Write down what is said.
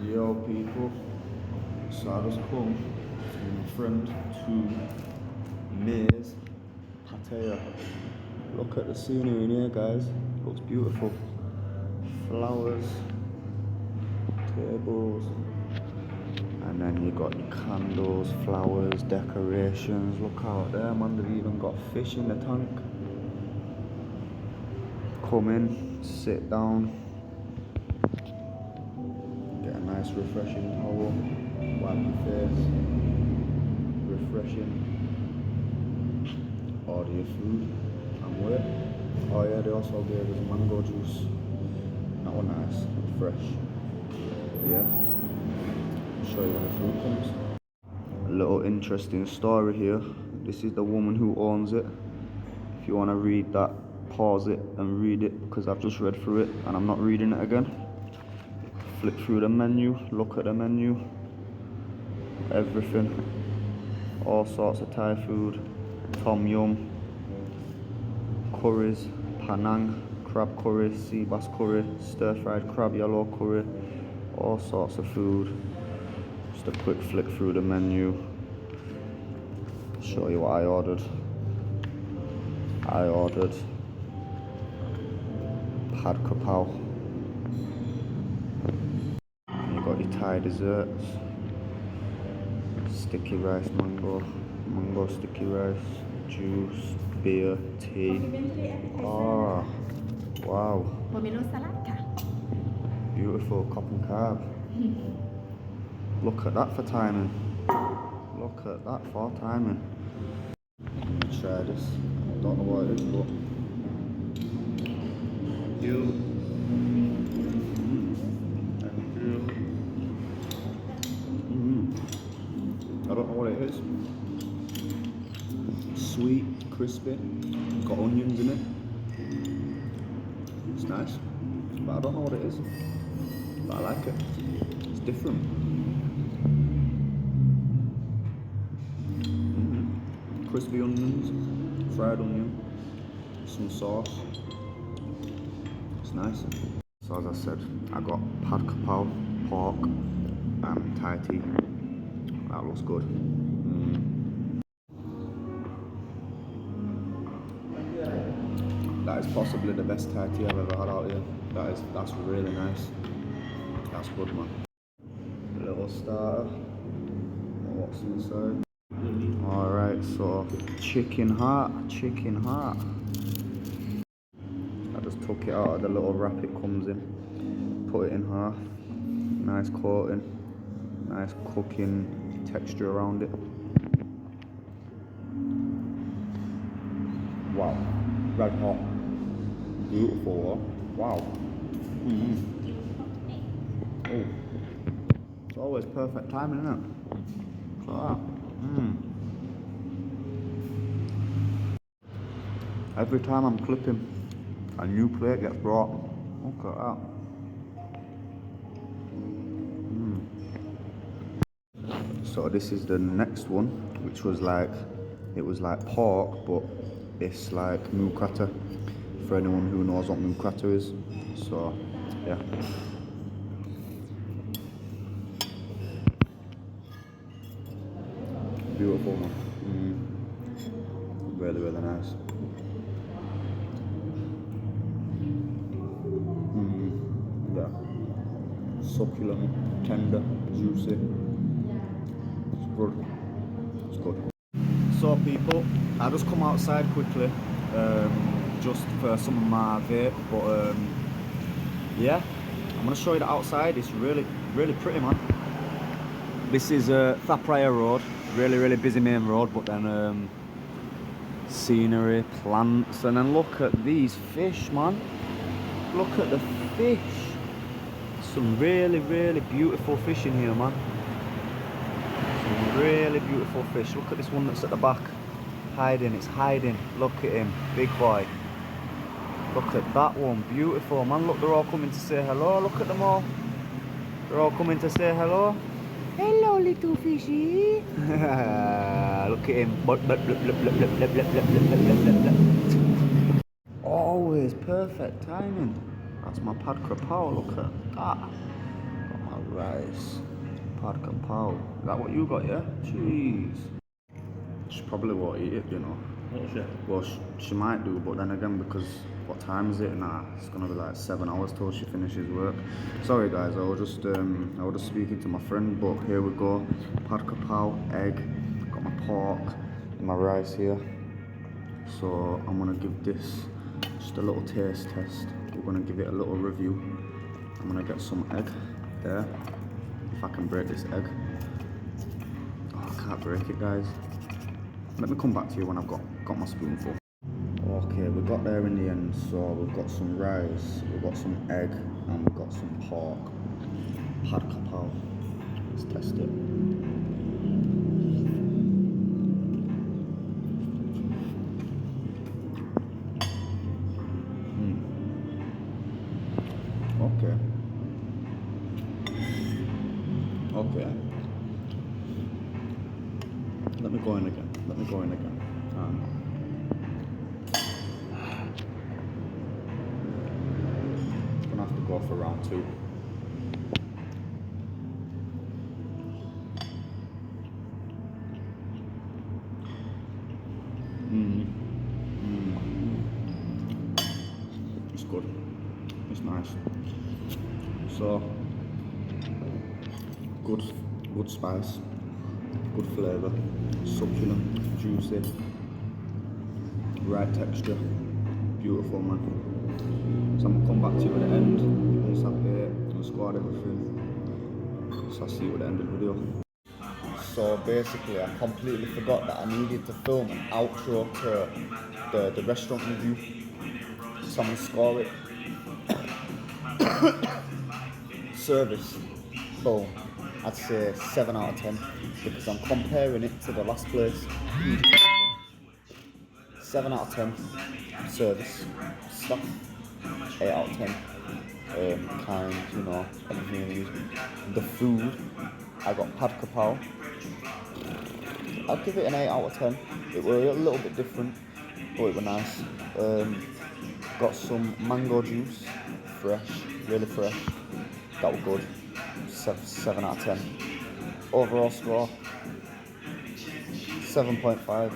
Yo people, so I just come with my friend to Maze, Pattaya. Look at the scenery in here guys, looks beautiful. Flowers, tables, and then you got your candles, flowers, decorations. Look out there man, they've even got fish in the tank. Come in, sit down, get a nice refreshing towel, wipe your face, refreshing, order your food, and wait. Oh yeah, they also gave us mango juice. That one nice, fresh. Yeah, I'll show you when the food comes. A little interesting story here. This is the woman who owns it. If you want to read that, pause it and read it, because I've just read through it and I'm not reading it again. Flick through the menu, look at the menu, everything, all sorts of Thai food, tom yum, curries, panang, crab curry, sea bass curry, stir fried crab yellow curry, all sorts of food. Just a quick flick through the menu, show you what I ordered. I ordered pad kapow. You got your Thai desserts, sticky rice mango, mango sticky rice, juice, beer, tea. Oh, wow. Beautiful cup and carb. Look at that for timing. Look at that for timing. I'm gonna try this. I don't know what it is, but I don't know what it is. Sweet, crispy, got onions in it. It's nice, but I don't know what it is. But I like it. It's different. Crispy onions, fried onion, some sauce. It's nice. So as I said, I got pad kapow, pork, and Thai tea. That looks good. That is possibly the best Thai tea I've ever had out here. That's really nice. That's good man. A little starter. What's inside? Alright, so chicken heart. I just took it out of the little wrap it comes in. Put it in half. Nice coating. Nice cooking texture around it. Wow, red hot. Beautiful, wow. Oh, it's always perfect timing, isn't it? Look at that. Every time I'm clipping, a new plate gets brought. Look at that. So this is the next one, which was like, it was like pork, but it's like mookata, for anyone who knows what mookata is. So, yeah. Beautiful man. Really, really nice. Yeah. Succulent, tender, juicy. It's good. It's good. So people, I just come outside quickly, just for some of my vape, but yeah, I'm gonna show you the outside. It's really, really pretty, man. This is Pattaya Road, really busy main road, but then scenery, plants, and then look at these fish, man. Look at the fish. Some really beautiful fish in here, man. Some really beautiful fish. Look at this one that's at the back. Hiding, it's hiding. Look at him, big boy. Look at that one, beautiful, man. Look, they're all coming to say hello. Look at them all. They're all coming to say hello. Hello, little fishy. Look at him. Always perfect timing. That's my pad kapow, look at that. Got my rice, pad kapow. Is that what you got, yeah? Jeez. She probably won't eat it, you know. What's it? Well, she might do, but then again, because what time is it? Nah, it's gonna be like 7 hours till she finishes work. Sorry guys, I was just speaking to my friend, but here we go. Pad kapow, egg, got my pork, and my rice here. So I'm gonna give this just a little taste test. We're gonna give it a little review. I'm gonna get some egg there. If I can break this egg. Oh, I can't break it, guys. Let me come back to you when I've got my spoonful. Okay, we got there in the end. So we've got some rice, we've got some egg, and we've got some pork. Pad kapow. Let's test it. Okay. Okay. Let me go in again. Gonna have to go for round 2. It's good. It's nice. So good spice, good flavour, succulent, juicy, right texture, beautiful, man. So I'm gonna come back to you at the end once I've ate and scored everything. So I'll see you at the end of the video. So basically, I completely forgot that I needed to film an outro to the restaurant review. So I'm gonna score it. Service, boom. I'd say 7 out of 10 because I'm comparing it to the last place. 7 out of 10 service, stuff. 8 out of 10 kind, you know, everything. The food, I got pad kapow. I'll give it an 8 out of 10. It was a little bit different, but it was nice. Got some mango juice, fresh, really fresh. That was good. 7 out of 10. Overall score 7.5.